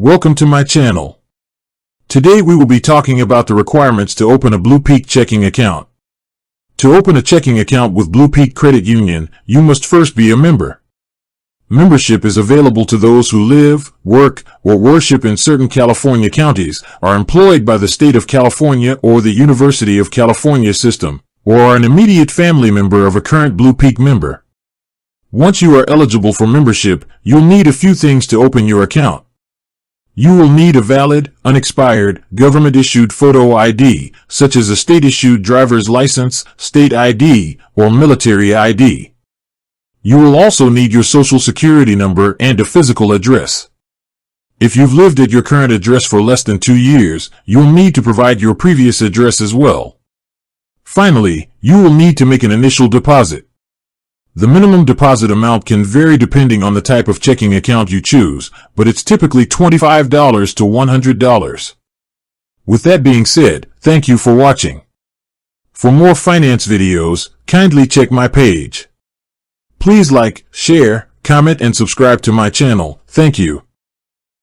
Welcome to my channel. Today we will be talking about the requirements to open a BluPeak checking account. To open a checking account with BluPeak Credit Union, you must first be a member. Membership is available to those who live, work, or worship in certain California counties, are employed by the state of California or the University of California system, or are an immediate family member of a current BluPeak member. Once you are eligible for membership, you'll need a few things to open your account. You will need a valid, unexpired, government-issued photo ID, such as a state-issued driver's license, state ID, or military ID. You will also need your social security number and a physical address. If you've lived at your current address for less than 2 years, you'll need to provide your previous address as well. Finally, you will need to make an initial deposit. The minimum deposit amount can vary depending on the type of checking account you choose, but it's typically $25 to $100. With that being said, thank you for watching. For more finance videos, kindly check my page. Please like, share, comment, and subscribe to my channel. Thank you.